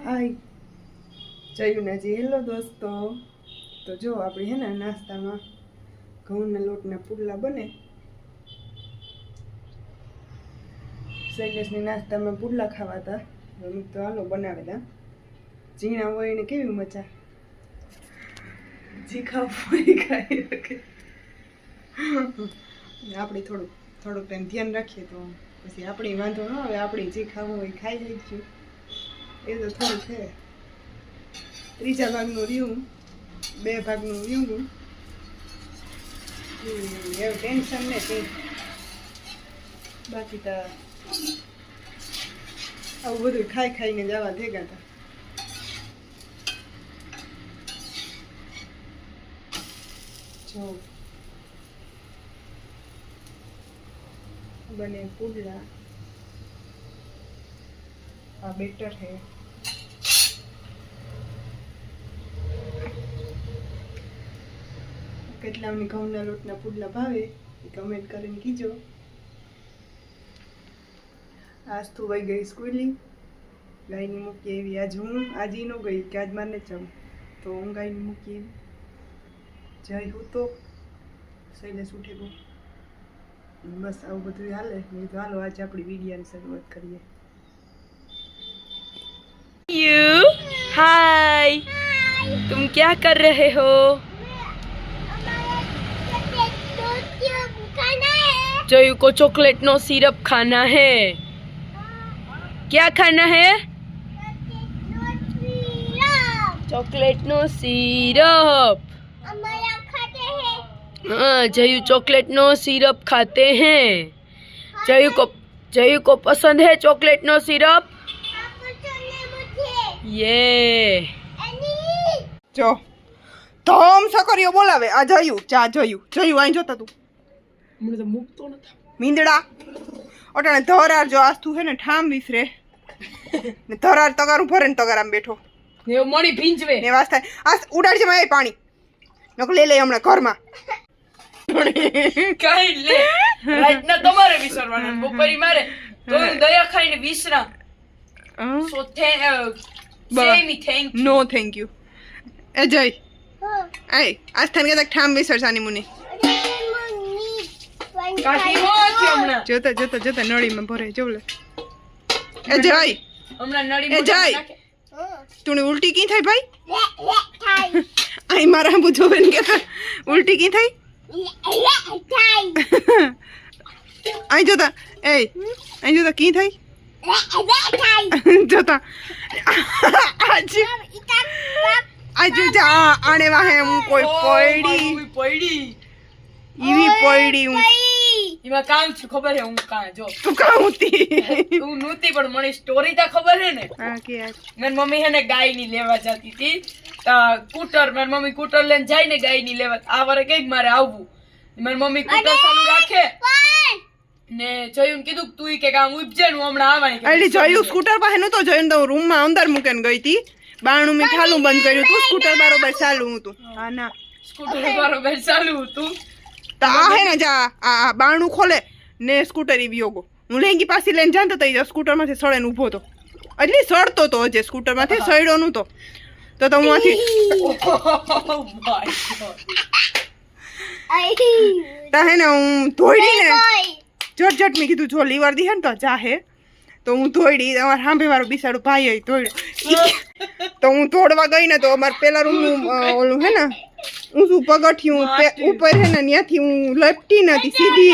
હાય જયુનાજી hello દોસ્તો. તો જો આપણે હે ને નાસ્તામાં ઘઉંના લોટના પુડલા બને. શૈલેષની નાસ્તામાં પુડલા ખાવા હતા તો હાલો બનાવેલા. ઝીણા હોય ને કેવી મજા, જી ખાવું હોય ખાઈ શકે. આપણે થોડુંક ટાઈમ ધ્યાન રાખીએ તો પછી આપણે વાંધો ન આવે. આપણે જે ખાવું હોય ખાઈ લઈશું. એ તો થોડું છે. ત્રીજા ભાગનું રહ્યું, 2 ભાગનું રહ્યું. એવું ટેન્શન ને તે બાકી તો આવું બધું ખાઈને જવા ભેગા હતા. જો बने पुडला, आ बेटर है. કેટલાની ઘઉંના લોટના પુડલા ભાવે એ કમેન્ટ કરીને કીજો. આજ તો વહી ગઈ સ્કૂલી, ગાયને મૂકી એવી. આજ હું આજે ન ગઈ કે આજ મારને જાઉં તો હું ગાયને મૂકી એવી. જય હું તો શૈલેષ ઉઠે ગયો. बस आव બધું હાલે. નહીં તો હાલો આજે આપણી વિડિયોની શરૂઆત કરીએ. यू हाय, तुम क्या कर रहे हो? जयू को चॉकलेट नो सिरप खाना है. क्या खाना है? Chocolate no syrup. हाँ, जयू चॉकलेट नो सिरप खाते हैं. जयू को पसंद है चॉकलेट नो सिरप. ये જો ધમ સકરિયો બોલાવે. આ જયું ચા જયું આઈ જોતા તું મને તો મૂકતો નથી. મીંદડા ઓટાણે ધરાર જો આસ્તુ હે ને ઠામ વિસરે ને ધરાર તગારું ભરે ને તગારામ બેઠો ને મણી ભીંજવે ને વાસ થાય. આ ઉડાડ છે માય પાણી નક લે હમણાં ઘરમાં. કઈ લે રાત ના તમારે વિસરવાના, બપોરી મારે તો દયા ખાઈને વિસરા. So thank no thank you. એ જય આય આજ થાન કે ઠામ વિસર સાની મુની કાકી હો છે હમણાં. જોતા નળીમાં ભરે જો લે. એ જય હમણાં નળી એ જય તું ઉલટી કી થઈ ભાઈ? આઈ મારા પૂછો બેન કે ઉલટી કી થઈ? આઈ જોતા કી થઈ જોતા આજે જા આને વાહે હું કોઈ પડી ઈવી પડી હું એમાં કામ છું ખબર હે. હું કાં જો તું કાં હતી તું નહોતી પણ મને સ્ટોરી તો ખબર હે ને. હા કે મારી મમ્મી હે ને ગાય ની લેવા જતી હતી. કૂટર મારી મમ્મી કૂટર લઈને જાય ને ગાય ની લેવા. આ વારે કઈક મારે આવવું. મારી મમ્મી કૂટર ચાલુ રાખે ને જયું કીધું તું કે કામ ઉપજે હું હમણાં આવવાની. એટલે જયું સ્કૂટર પાસે નતો જયું તો રૂમ માં અંદર મૂકીને ગઈ હતી. બારણું મેં ઠાલું બંધ કર્યું તું. સ્કૂટર બરોબર ચાલુ હતું. હા ના સ્કૂટર બરોબર ચાલુ હતું. તો આ હે ને જા આ બારણું ખોલે ને સ્કૂટર ઈ વિયોગો. હું લેંગી પાછી લઈને જાતો તો સ્કૂટર માંથી સળે ઉભો તો. એટલે સડતો તો હજે સ્કૂટર માંથી સડ્યો નતો તો હું આથી તા હે ને હું ધોઈડી ને ઝટ મેં કીધું જો લીવર દી હે ને તો જાહે તો હું ધોઈડી. અમાર સાંભે વાળો બિસાડું ભાઈ હોય ધોઈડ્યો તો હું ધોડવા ગઈ ને તો અમાર પેલા રૂમનું ઓલું હે ને ઊંચું પગથિયું ઉપર હે ને ત્યાંથી હું લપટી નથી સીધી